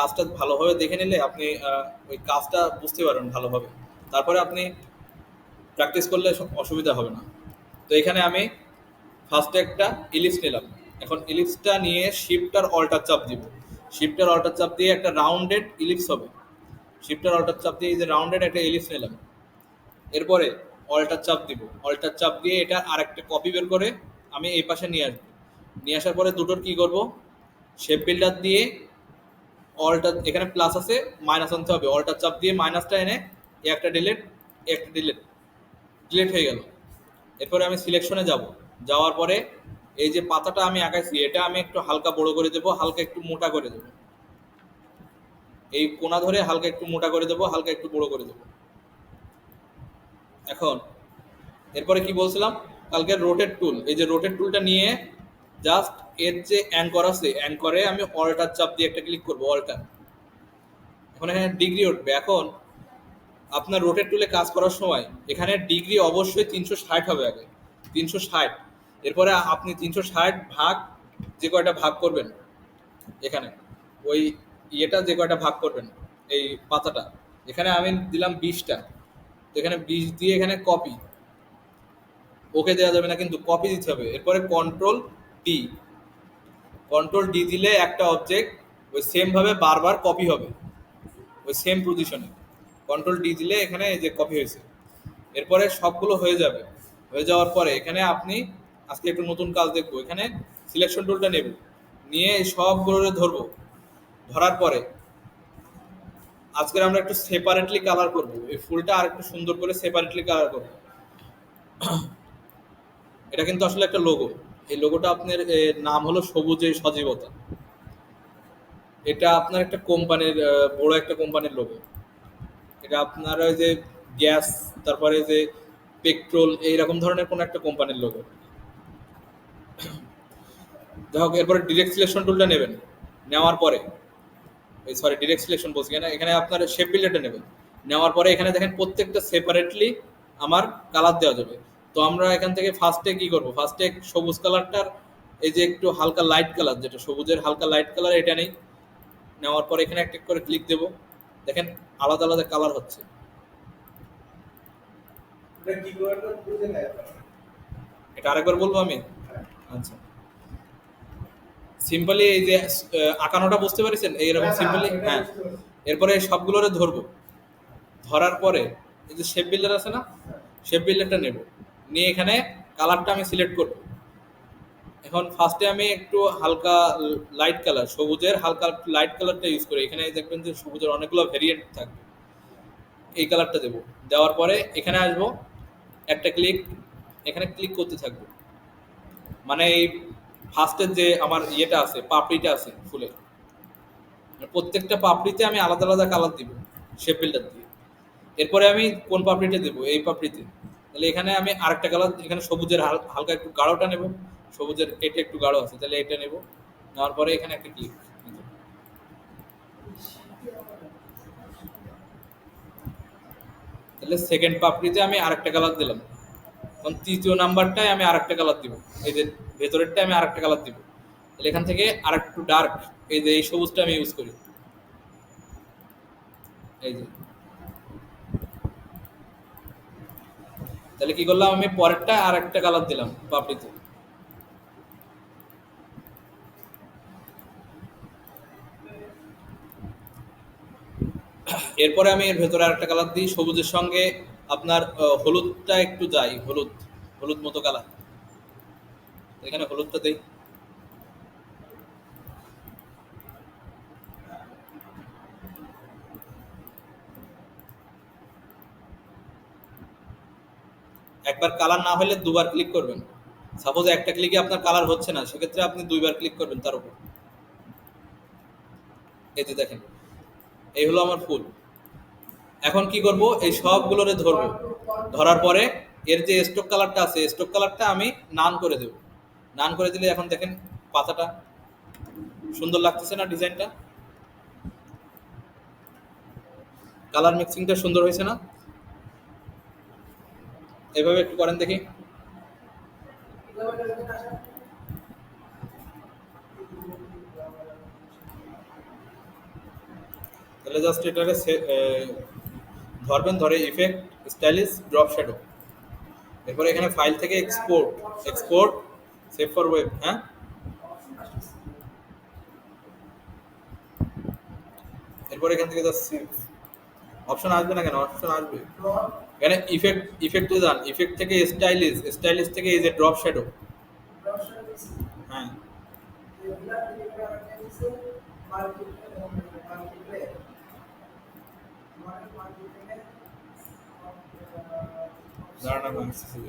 কাজটা ভালোভাবে দেখে নিলে আপনি ওই কাজটা বুঝতে পারবেন ভালোভাবে। তারপরে আপনি প্র্যাকটিস করলে অসুবিধা হবে না। তো এখানে আমি ফার্স্টে একটা ইলিপস নিলাম। এখন ইলিপসটা নিয়ে শিফট আর অল্টার চাপ দিব। শিফট আর অল্টার চাপ দিয়ে একটা রাউন্ডেড ইলিপস হবে। শিফট আর অল্টার চাপ দিয়ে এই যে রাউন্ডেড একটা ইলিপস নিলাম। এরপরে অল্টার চাপ দিব। অল্টার চাপ দিয়ে এটা আরেকটা কপি বের করে আমি এই পাশে নিয়ে আসবো। নিয়ে আসার পরে দুটোর কি করব, শেপ বিল্ডার দিয়ে অল্টার, এখানে প্লাস আছে মাইনাস আনতে হবে, অল্টার চাপ দিয়ে মাইনাসটা এনে এ একটা ডিলিট, একটা ডিলিট, ডিলিট হয়ে গেল। এরপরে আমি সিলেকশনে যাব। যাওয়ার পরে এই যে পাতাটা আমি আঁকাইছি এটা আমি একটু হালকা বড় করে দেবো, হালকা একটু মোটা করে দেবো। এই কোনা ধরে হালকা একটু মোটা করে দেবো, হালকা একটু বড় করে দেবো। এখন এরপরে কি বলছিলাম, কালকে রোটেট টুল, এই যে রোটেট টুলটা নিয়ে জাস্ট এর যে অ্যাঙ্কর আছে অ্যাঙ্করে আমি অল্টার চাপ দিয়ে একটা ক্লিক করবো, অল্টার। এখন এখানে ডিগ্রি উঠবে। এখন আপনার রোটেট টুলে কাজ করার সময় এখানে ডিগ্রি অবশ্যই 360 হবে আগে, 360। এরপরে আপনি 360 ভাগ যে কয়টা ভাগ করবেন এখানে, ওই ইয়েটা যে কয়টা ভাগ করবেন এই পাতাটা, এখানে আমি দিলাম 20টা। তো এখানে 20 দিয়ে এখানে কপি, ওকে দেওয়া যাবে না কিন্তু কপি দিতে হবে। এরপরে কন্ট্রোল ডি, কন্ট্রোল ডি দিলে একটা অবজেক্ট ওই সেম ভাবে বারবার কপি হবে ওই সেম পজিশনে। কন্ট্রোল ডি দিলে এখানে এই যে কপি হয়েছে। এরপরে সবগুলো হয়ে যাবে। হয়ে যাওয়ার পরে এখানে আপনি, আজকে একটু নতুন কাজ দেখবো, এখানে সিলেকশন টুলটা নেব, নিয়ে এই সবগুলো ধরবো। ধরার পরে আজকে আমরা একটু সেপারেটলি কালার করব, এই ফুলটা আর একটু সুন্দর করে সেপারেটলি কালার করব। এটা কিন্তু আসলে একটা লোগো। এই লোগোটা আপনার নাম হলো সবুজের সজীবতা। এটা আপনার একটা কোম্পানির, বড় একটা কোম্পানির লোগো। এটা আপনার ওই যে গ্যাস, তারপরে যে পেট্রোল, এইরকম ধরনের কোনো একটা কোম্পানির লোগো। যাই হোক, এরপরে ডিরেক্ট সিলেকশন টুলটা নেবেন। নেওয়ার পরে এই সরি ডিরেক্ট সিলেকশন বলছি কেন, এখানে আপনার শেপ বিল্ডারটা নেবেন। নেওয়ার পরে এখানে দেখেন প্রত্যেকটা সেপারেটলি আমার কালার দেওয়া যাবে। তো আমরা এখান থেকে ফার্স্টে কি করব, ফার্স্টে সবুজ কালারটার এই যে একটু হালকা লাইট কালার, যেটা সবুজের হালকা লাইট কালার, এটা নেই। নেওয়ার পরে এখানে একটা করে ক্লিক দেব। দেখেন আলাদা আলাদা কালার হচ্ছে। এটা আরেকবার বলবো আমি। আচ্ছা, সিম্পলি এই যে আঁকানোটা বুঝতে পেরেছেন এইরকম সিম্পলি। হ্যাঁ, এরপরে সবগুলোরে ধরবো। ধরার পরে এই যে শেপ বিল্ডার আছে না, শেপ বিল্ডারটা নেব। নিয়ে এখানে কালারটা আমি সিলেক্ট করব। এখন ফার্স্টে আমি একটু হালকা লাইট কালার, সবুজের হালকা লাইট কালারটা ইউজ করি। এখানে দেখবেন যে সবুজের অনেকগুলো ভেরিয়েন্ট থাকবে। এই কালারটা দেব। দেওয়ার পরে এখানে আসব, একটা ক্লিক, এখানে ক্লিক করতে থাকবো। মানে এই ফার্স্টের যে আমার ইয়েটা আছে, পাপড়িটা আছে ফুলের, প্রত্যেকটা পাপড়িতে আমি আলাদা আলাদা কালার দিব শেপ বিল্ডার দিয়ে। এরপরে আমি কোন পাপড়িটা দেবো, এই পাপড়িতে। তাহলে এখানে আমি আরেকটা কালার, এখানে সবুজের হালকা একটু গাঢ়টা নেব। সবুজের এটা একটু গাঢ় আছে, তাহলে এটা নেব। নেওয়ার পরে এখানে একটা ক্লিক। তাহলে সেকেন্ড পাপড়িতে আমি আরেকটা কালার দিলাম। এখন তৃতীয় নাম্বারটায় আমি আরেকটা কালার দিব, এই যে ভেতরেরটা আমি আরেকটা কালার দিব। তাহলে এখান থেকে আরেকটু ডার্ক, এই যে এই সবুজটা আমি ইউজ করি। এই যে, তাহলে কি করলাম, আমি পরেরটা আর একটা কালার দিলাম পাপড়িতে। এরপরে আমি এর ভেতরে আরেকটা কালার দিই সবুজের সঙ্গে। আপনার হলুদটা একটু যাই, হলুদ, হলুদ মতো কালার, এখানে হলুদটা দেই। একবার কালার না হলে দুবার ক্লিক করবেন। সাপোজ একটা ক্লিকে আপনার কালার হচ্ছে না, সেক্ষেত্রে আপনি দুইবার ক্লিক করবেন তার উপর। এই যে দেখেন, এই হলো আমার ফুল। এখন কি করব, এই সবগুলোরে ধরবো। ধরার পরে এর যে স্টক কালারটা আছে, স্টক কালারটা আমি নান করে দেব। নান করে দিলে এখন দেখেন পাতাটা সুন্দর লাগতেছে না, ডিজাইনটা, কালার মিক্সিংটা সুন্দর হয়েছে না? এভাবে একটু করেন দেখি। তাহলে জাস্ট এটারে ধরবেন, ধরে ইফেক্ট স্টাইলিশ ড্রপ শ্যাডো, এরপরে এখানে ফাইল থেকে export, export save for web, হ্যাঁ এরপর এখান থেকে জাস্ট সেভ অপশন আসবে না কেন, অপশন আসবে এখানে ইফেক্ট, ইফেক্টে যান, ইফেক্ট থেকে স্টাইলিশ, স্টাইলিশ থেকে এই যে ড্রপ শ্যাডো, হ্যাঁ দাঁড়ান আমি আসতেছি।